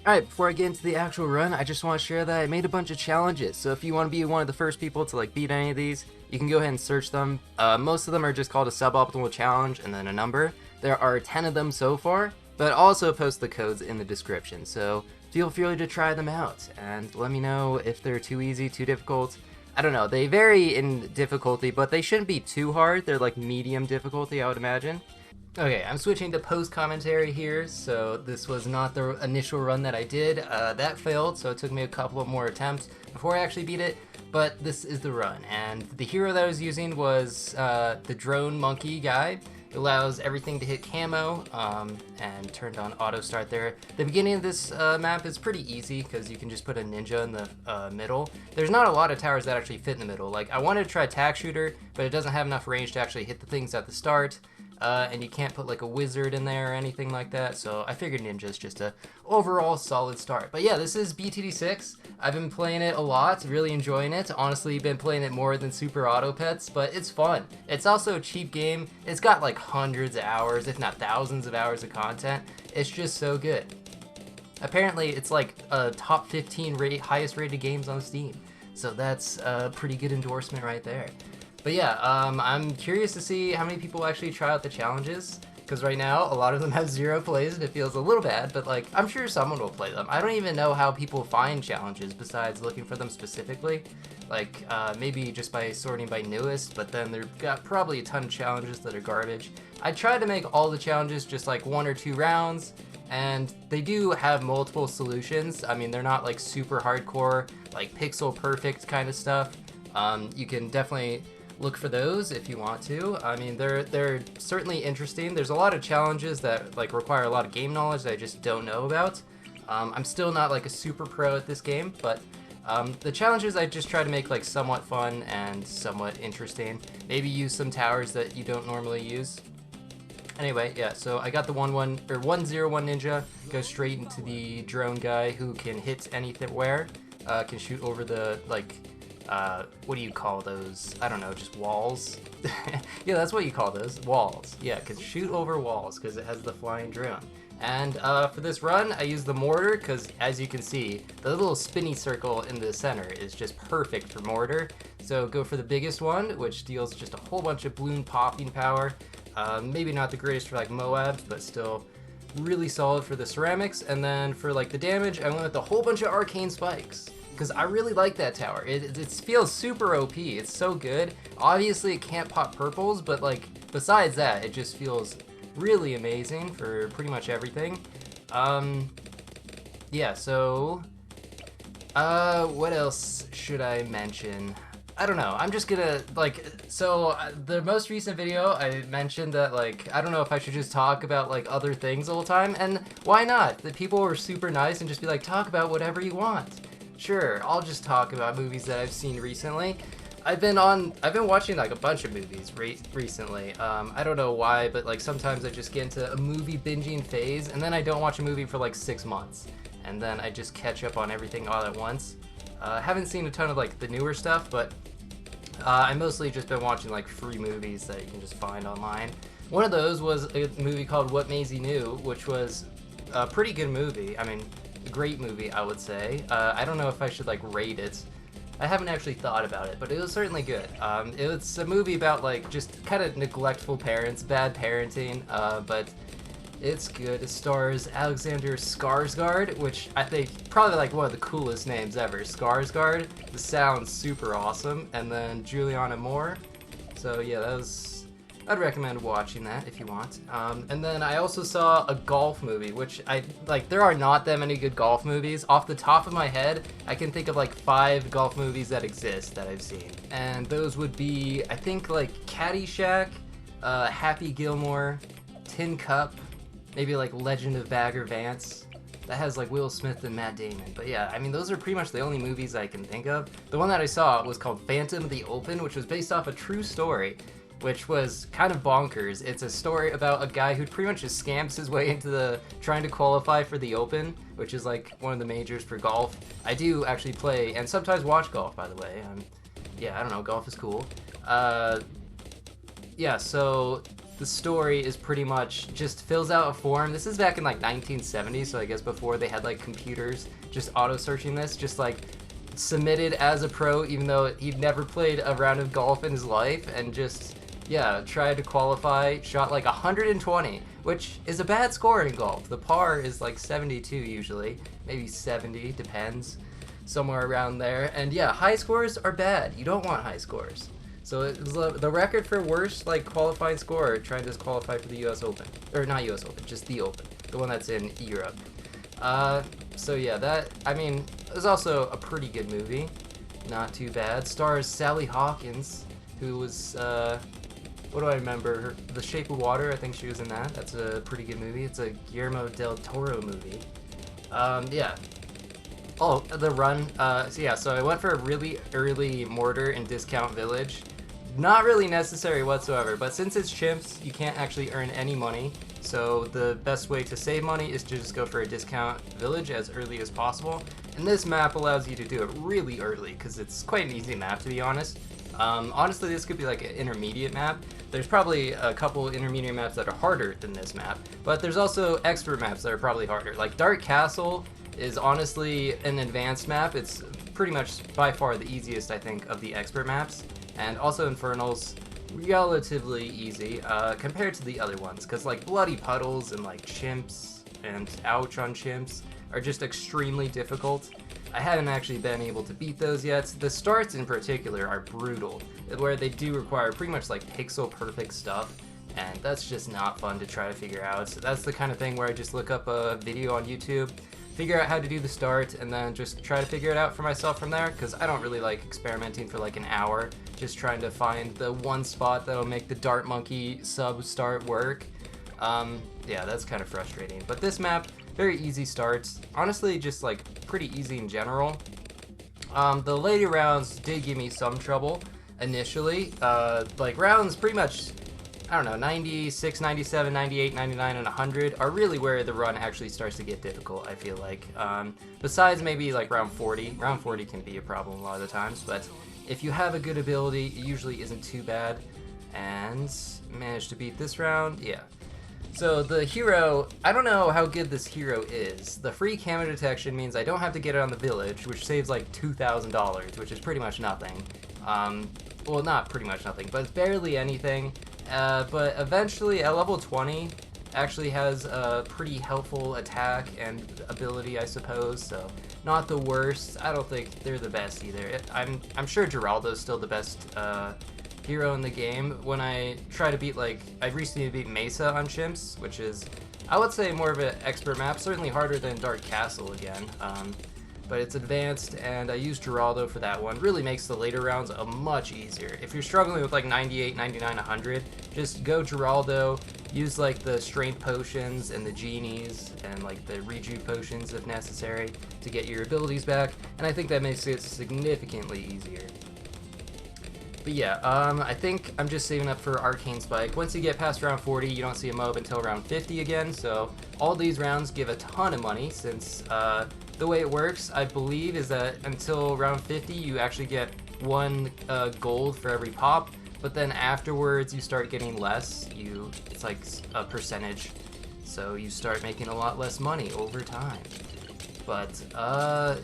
Alright, before I get into the actual run, I just want to share that I made a bunch of challenges. So if you want to be one of the first people to like beat any of these, you can go ahead and search them. Most of them are just called a suboptimal challenge and then a number. There are 10 of them so far, but I'll also post the codes in the description. So feel free to try them out and let me know if they're too easy, too difficult. I don't know, they vary in difficulty, but they shouldn't be too hard. They're like medium difficulty, I would imagine. Okay, I'm switching to post-commentary here, so this was not the initial run that I did. That failed, so it took me a couple of more attempts before I actually beat it, but this is the run. And the hero that I was using was the drone monkey guy. It allows everything to hit camo, and turned on auto start there. The beginning of this map is pretty easy because you can just put a ninja in the middle. There's not a lot of towers that actually fit in the middle. Like, I wanted to try tack shooter, but it doesn't have enough range to actually hit the things at the start. And you can't put like a wizard in there or anything like that, so I figured ninja's just a overall solid start. But yeah, this is BTD6. I've been playing it a lot, really enjoying it. Honestly, been playing it more than Super Auto Pets, but it's fun. It's also a cheap game. It's got like hundreds of hours, if not thousands of hours of content. It's just so good. Apparently, it's like a top 15 highest rated games on Steam, so that's a pretty good endorsement right there. But yeah, I'm curious to see how many people actually try out the challenges, because right now a lot of them have 0 plays and it feels a little bad, but like, I'm sure someone will play them. I don't even know how people find challenges besides looking for them specifically. Like, maybe just by sorting by newest, but then they've got probably a ton of challenges that are garbage. I tried to make all the challenges just like 1 or 2 rounds, and they do have multiple solutions. I mean, they're not like super hardcore, like pixel perfect kind of stuff. You can definitely look for those if you want to. I mean, they're certainly interesting. There's a lot of challenges that like require a lot of game knowledge that I just don't know about. I'm still not like a super pro at this game, but the challenges I just try to make like somewhat fun and somewhat interesting. Maybe use some towers that you don't normally use. Anyway, yeah, so I got the 101 ninja, go straight into the drone guy who can hit anywhere, can shoot over the like what do you call those? I don't know, just walls? Yeah, that's what you call those, walls. Yeah, because shoot over walls, because it has the flying drone. And for this run, I use the mortar, because as you can see, the little spinny circle in the center is just perfect for mortar. So go for the biggest one, which deals just a whole bunch of balloon popping power. Maybe not the greatest for like Moabs, but still really solid for the ceramics. And then for like the damage, I went with a whole bunch of arcane spikes, because I really like that tower. It feels super OP. It's so good. Obviously, it can't pop purples, but like besides that, it just feels really amazing for pretty much everything. Yeah, so what else should I mention? I don't know. I'm just gonna like, so the most recent video I mentioned that like, I don't know if I should just talk about like other things all the time, and why not? The people were super nice and just be like, talk about whatever you want. Sure, I'll just talk about movies that I've seen recently. I've been watching like a bunch of movies recently. I don't know why, but like sometimes I just get into a movie binging phase, and then I don't watch a movie for like 6 months, and then I just catch up on everything all at once. Haven't seen a ton of like the newer stuff, but I mostly just been watching like free movies that you can just find online. One of those was a movie called What Maisie Knew, which was a pretty good movie. I mean, great movie, I would say. I don't know if I should like rate it. I haven't actually thought about it, but it was certainly good. It was a movie about like just kind of neglectful parents, bad parenting, but it's good. It stars Alexander Skarsgård, which I think probably like one of the coolest names ever. Skarsgård. This sounds super awesome. And then Juliana Moore. So yeah, I'd recommend watching that if you want. And then I also saw a golf movie, which there are not that many good golf movies. Off the top of my head, I can think of like 5 golf movies that exist that I've seen. And those would be, I think like Caddyshack, Happy Gilmore, Tin Cup, maybe like Legend of Bagger Vance. That has like Will Smith and Matt Damon. But yeah, I mean, those are pretty much the only movies I can think of. The one that I saw was called Phantom of the Open, which was based off a true story, which was kind of bonkers. It's a story about a guy who pretty much just scams his way into trying to qualify for the Open, which is like one of the majors for golf. I do actually play and sometimes watch golf, by the way. Yeah, I don't know, golf is cool. Yeah, so the story is pretty much just fills out a form. This is back in like 1970, so I guess before they had like computers just auto searching this, just like submitted as a pro even though he'd never played a round of golf in his life, and just yeah, tried to qualify, shot like 120, which is a bad score in golf. The par is like 72 usually, maybe 70, depends, somewhere around there. And yeah, high scores are bad. You don't want high scores. So it was the record for worst like qualifying score trying to qualify for the U.S. Open, or not U.S. Open, just the Open, the one that's in Europe. So yeah, that, I mean, it was also a pretty good movie, not too bad. Stars Sally Hawkins, who was what do I remember? The Shape of Water, I think she was in that. That's a pretty good movie. It's a Guillermo del Toro movie. Yeah. Oh, the run. So yeah, so I went for a really early mortar in Discount Village. Not really necessary whatsoever, but since it's Chimps, you can't actually earn any money. So the best way to save money is to just go for a Discount Village as early as possible. And this map allows you to do it really early, because it's quite an easy map, to be honest. Honestly, this could be like an intermediate map. There's probably a couple intermediate maps that are harder than this map, but there's also expert maps that are probably harder. Like Dark Castle is honestly an advanced map. It's pretty much by far the easiest, I think, of the expert maps. And also Infernal's relatively easy compared to the other ones, because like Bloody Puddles and like Chimps and Ouch on Chimps are just extremely difficult. I haven't actually been able to beat those yet. The starts in particular are brutal, where they do require pretty much like pixel perfect stuff, and that's just not fun to try to figure out. So that's the kind of thing where I just look up a video on YouTube, figure out how to do the start, and then just try to figure it out for myself from there, because I don't really like experimenting for like an hour, just trying to find the one spot that'll make the Dart Monkey sub start work. Yeah, that's kind of frustrating. But this map, very easy starts. Honestly, just like pretty easy in general. The later rounds did give me some trouble initially. Like rounds pretty much, I don't know, 96, 97, 98, 99, and 100 are really where the run actually starts to get difficult, I feel like. Besides maybe like round 40. Round 40 can be a problem a lot of the times, but if you have a good ability, it usually isn't too bad. And managed to beat this round, yeah. So the hero, I don't know how good this hero is. The free camo detection means I don't have to get it on the village, which saves like $2,000, which is pretty much nothing. Well, not pretty much nothing, but it's barely anything. But eventually at level 20, actually has a pretty helpful attack and ability, I suppose, so not the worst. I don't think they're the best either. I'm sure Geraldo's still the best hero in the game. When I try to beat, like, I recently beat Mesa on Chimps, which is, I would say, more of an expert map, certainly harder than Dark Castle again, but it's advanced, and I used Geraldo for that one. Really makes the later rounds a much easier. If you're struggling with like 98, 99, 100, just go Geraldo, use like the strength potions and the genies and like the rejuve potions if necessary to get your abilities back, and I think that makes it significantly easier. But yeah, I think I'm just saving up for Arcane Spike. Once you get past round 40, you don't see a mob until round 50 again, so all these rounds give a ton of money, since the way it works, I believe, is that until round 50, you actually get 1 gold for every pop, but then afterwards you start getting less. It's like a percentage, so you start making a lot less money over time. But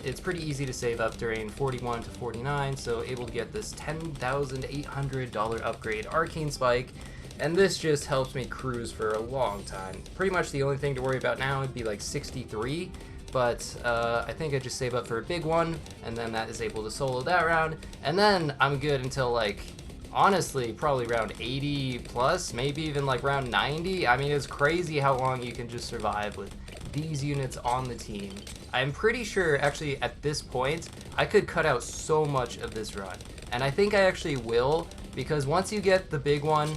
it's pretty easy to save up during 41 to 49, so able to get this $10,800 upgrade Arcane Spike, and this just helps me cruise for a long time. Pretty much the only thing to worry about now would be like 63, but I think I just save up for a big one, and then that is able to solo that round, and then I'm good until like, honestly, probably round 80 plus, maybe even like round 90. I mean, it's crazy how long you can just survive with these units on the team. I'm pretty sure, actually, at this point, I could cut out so much of this run. And I think I actually will, because once you get the big one,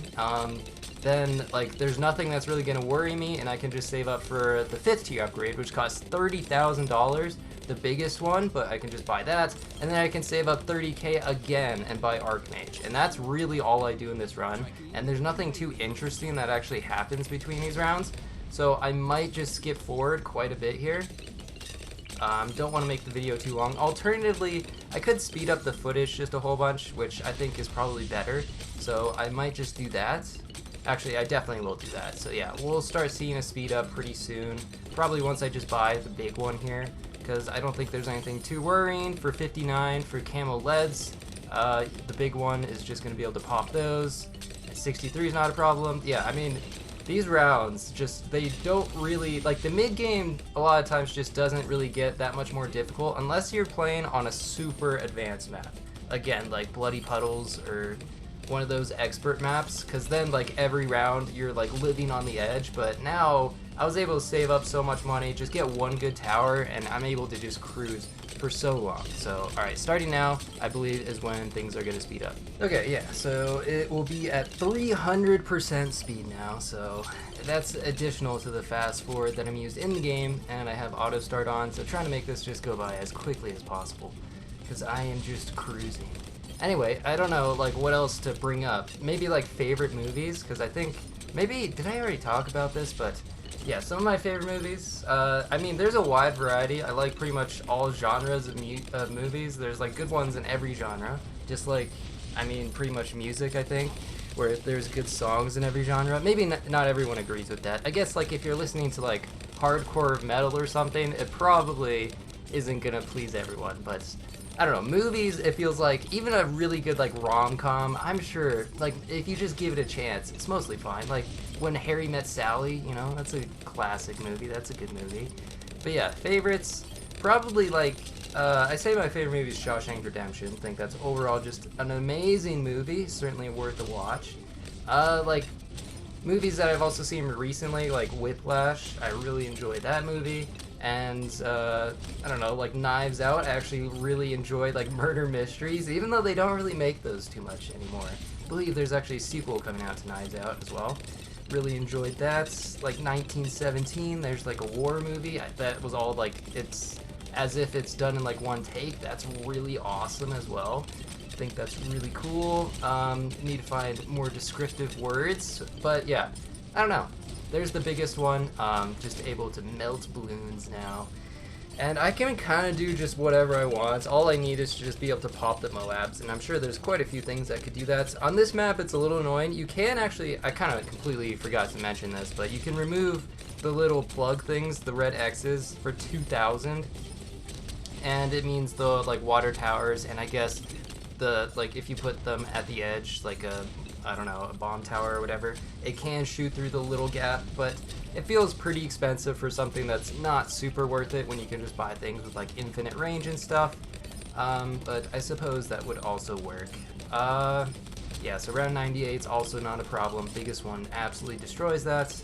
then, like, there's nothing that's really gonna worry me, and I can just save up for the 5th tier upgrade, which costs $30,000, the biggest one, but I can just buy that, and then I can save up 30k again and buy Archmage. And that's really all I do in this run, and there's nothing too interesting that actually happens between these rounds, so I might just skip forward quite a bit here. Don't want to make the video too long. Alternatively, I could speed up the footage just a whole bunch, which I think is probably better, so I might just do that. Actually, I definitely will do that. So yeah, we'll start seeing a speed up pretty soon. Probably once I just buy the big one here, because I don't think there's anything too worrying. For 59 for camo leads, the big one is just going to be able to pop those. 63 is not a problem. Yeah, I mean, these rounds just, they don't really, like the mid game a lot of times just doesn't really get that much more difficult unless you're playing on a super advanced map. Again, like Bloody Puddles or one of those expert maps, because then like every round you're like living on the edge. But now I was able to save up so much money, just get one good tower, and I'm able to just cruise for so long. So alright, starting now I believe is when things are going to speed up. Okay, yeah, so it will be at 300% speed now, so that's additional to the fast forward that I'm used in the game, and I have auto start on, so trying to make this just go by as quickly as possible, because I am just cruising. Anyway, I don't know like what else to bring up. Maybe like favorite movies, because I think maybe, did I already talk about this? But yeah, some of my favorite movies. I mean, there's a wide variety. I like pretty much all genres of movies. There's like good ones in every genre. Just like, I mean, pretty much music, I think, where there's good songs in every genre. Maybe not everyone agrees with that. I guess like if you're listening to like hardcore metal or something, it probably isn't gonna please everyone, but I don't know, movies, it feels like, even a really good, like, rom-com, I'm sure, like, if you just give it a chance, it's mostly fine. Like, When Harry Met Sally, you know, that's a classic movie, that's a good movie. But yeah, favorites, probably, like, I say my favorite movie is Shawshank Redemption. I think that's overall just an amazing movie, certainly worth a watch. Like, movies that I've also seen recently, like Whiplash, I really enjoyed that movie. And I don't know, like Knives Out, I actually really enjoyed like murder mysteries, even though they don't really make those too much anymore. I believe there's actually a sequel coming out to Knives Out as well. Really enjoyed that. Like 1917, there's like a war movie that was all like, it's as if it's done in like one take. That's really awesome as well. I think that's really cool. Need to find more descriptive words, but yeah, I don't know. There's the biggest one, just able to melt balloons now. And I can kind of do just whatever I want. All I need is to just be able to pop the Moabs, and I'm sure there's quite a few things that could do that. On this map, it's a little annoying. You can actually, I kind of completely forgot to mention this, but you can remove the little plug things, the red X's, for 2,000. And it means the, like, water towers, and I guess the, like, if you put them at the edge, like a, I don't know, a bomb tower or whatever, it can shoot through the little gap, but it feels pretty expensive for something that's not super worth it when you can just buy things with like infinite range and stuff. But I suppose that would also work. Yeah, so round 98 is also not a problem. Biggest one absolutely destroys that.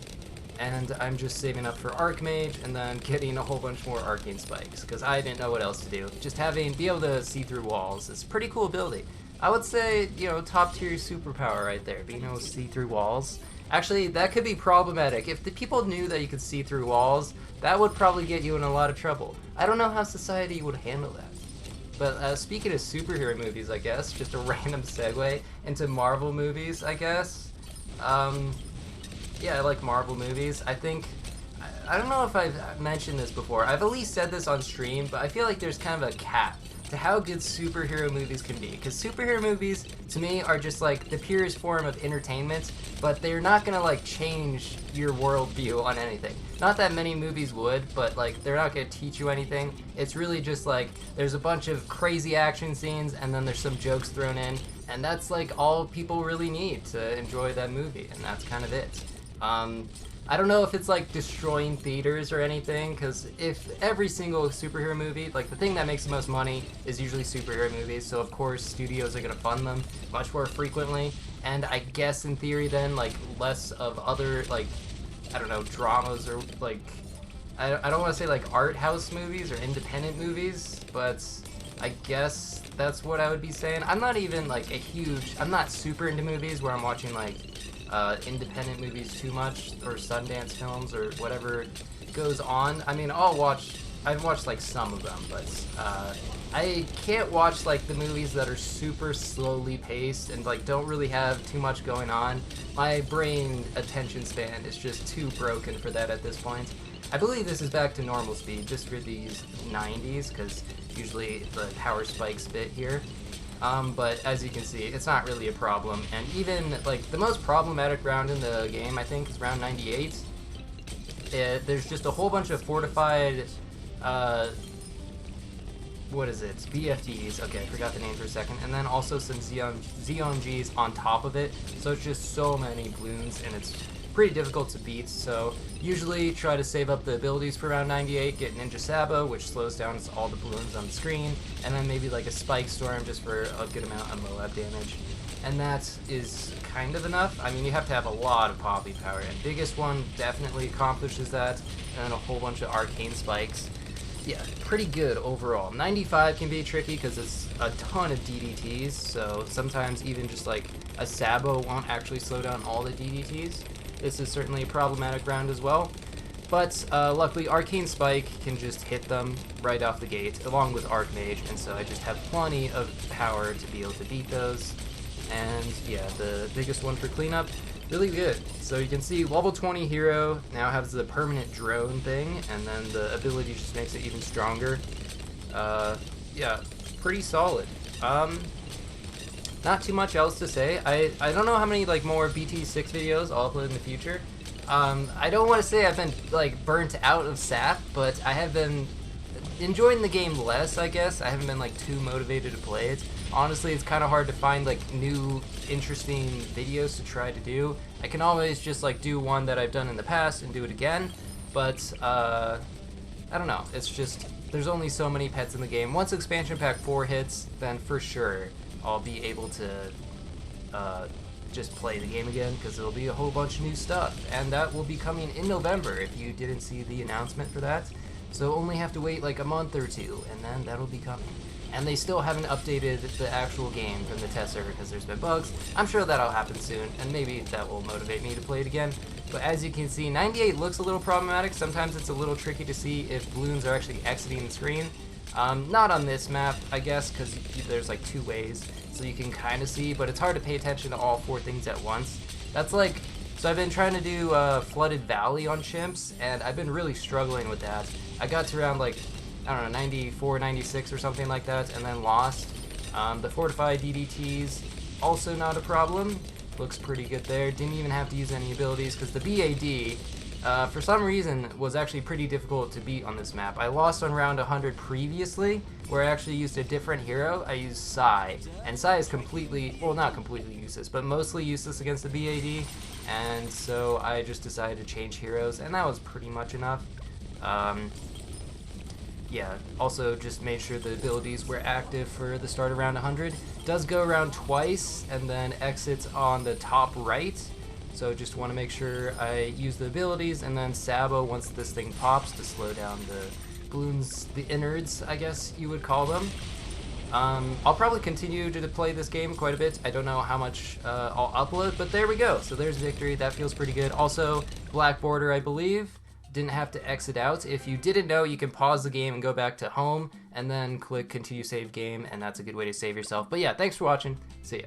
And I'm just saving up for Archmage and then getting a whole bunch more Arcane Spikes, because I didn't know what else to do. Just be able to see through walls is pretty cool ability. I would say, you know, top tier superpower right there, being able to see through walls. Actually, that could be problematic. If the people knew that you could see through walls, that would probably get you in a lot of trouble. I don't know how society would handle that. But speaking of superhero movies, I guess, just a random segue into Marvel movies, I guess. Yeah, I like Marvel movies. I think, I don't know if I've mentioned this before. I've at least said this on stream, but I feel like there's kind of a cap to how good superhero movies can be, because superhero movies to me are just like the purest form of entertainment, but they're not gonna like change your worldview on anything. Not that many movies would, but like they're not gonna teach you anything. It's really just like there's a bunch of crazy action scenes and then there's some jokes thrown in, and that's like all people really need to enjoy that movie, and that's kind of it. I don't know if it's like destroying theaters or anything, because if every single superhero movie, like the thing that makes the most money is usually superhero movies, so of course studios are going to fund them much more frequently, and I guess in theory then like less of other like, I don't know, dramas or like, I don't want to say like art house movies or independent movies, but I guess that's what I would be saying. I'm not even like I'm not super into movies where I'm watching like independent movies too much, or Sundance films, or whatever goes on. I mean, I've watched like some of them, but I can't watch like the movies that are super slowly paced and like don't really have too much going on. My brain attention span is just too broken for that at this point. I believe this is back to normal speed just for these 90s, because usually the power spikes bit here. But as you can see, it's not really a problem. And even like the most problematic round in the game, I think, is round 98. There's just a whole bunch of fortified, what is it? BFTs. Okay, I forgot the name for a second. And then also some Gs on top of it. So it's just so many Bloons, and it's pretty difficult to beat. So usually try to save up the abilities for round 98, get Ninja Sabo, which slows down all the Bloons on the screen, and then maybe like a Spike Storm just for a good amount of Moab damage. And that is kind of enough. I mean, you have to have a lot of Poppy power, and biggest one definitely accomplishes that, and then a whole bunch of Arcane Spikes. Yeah, pretty good overall. 95 can be tricky because it's a ton of DDTs, so sometimes even just like a Sabo won't actually slow down all the DDTs. This is certainly a problematic round as well. But luckily Arcane Spike can just hit them right off the gate, along with Archmage, and so I just have plenty of power to be able to beat those. And yeah, the biggest one for cleanup, really good. So you can see level 20 hero now has the permanent drone thing, and then the ability just makes it even stronger. Yeah, pretty solid. Not too much else to say. I don't know how many like more BT6 videos I'll upload in the future. I don't want to say I've been like burnt out of SAP, but I have been enjoying the game less, I guess. I haven't been like too motivated to play it. Honestly, it's kind of hard to find like new interesting videos to try to do. I can always just like do one that I've done in the past and do it again, but I don't know. It's just there's only so many pets in the game. Once expansion pack 4 hits, then for sure I'll be able to just play the game again, because there'll be a whole bunch of new stuff, and that will be coming in November if you didn't see the announcement for that. So only have to wait like a month or two, and then that'll be coming. And they still haven't updated the actual game from the test server because there's been bugs. I'm sure that'll happen soon, and maybe that will motivate me to play it again. But as you can see, 98 looks a little problematic. Sometimes it's a little tricky to see if Bloons are actually exiting the screen. Not on this map, I guess, because there's like 2 ways, so you can kind of see, but it's hard to pay attention to all 4 things at once. That's like, so I've been trying to do Flooded Valley on Chimps, and I've been really struggling with that. I got to around like, I don't know, 94, 96 or something like that, and then lost. The Fortified DDTs, also not a problem. Looks pretty good there. Didn't even have to use any abilities, because the BAD, for some reason, was actually pretty difficult to beat on this map. I lost on round 100 previously, where I actually used a different hero. I used Psy, and Psy is completely, well, not completely useless, but mostly useless against the BAD, and so I just decided to change heroes, and that was pretty much enough. Yeah, also just made sure the abilities were active for the start of round 100. Does go around twice, and then exits on the top right. So just want to make sure I use the abilities, and then Sabo once this thing pops to slow down the Bloons, the innards, I guess you would call them. I'll probably continue to play this game quite a bit. I don't know how much I'll upload, but there we go. So there's victory. That feels pretty good. Also, black border, I believe. Didn't have to exit out. If you didn't know, you can pause the game and go back to home, and then click continue save game, and that's a good way to save yourself. But yeah, thanks for watching. See ya.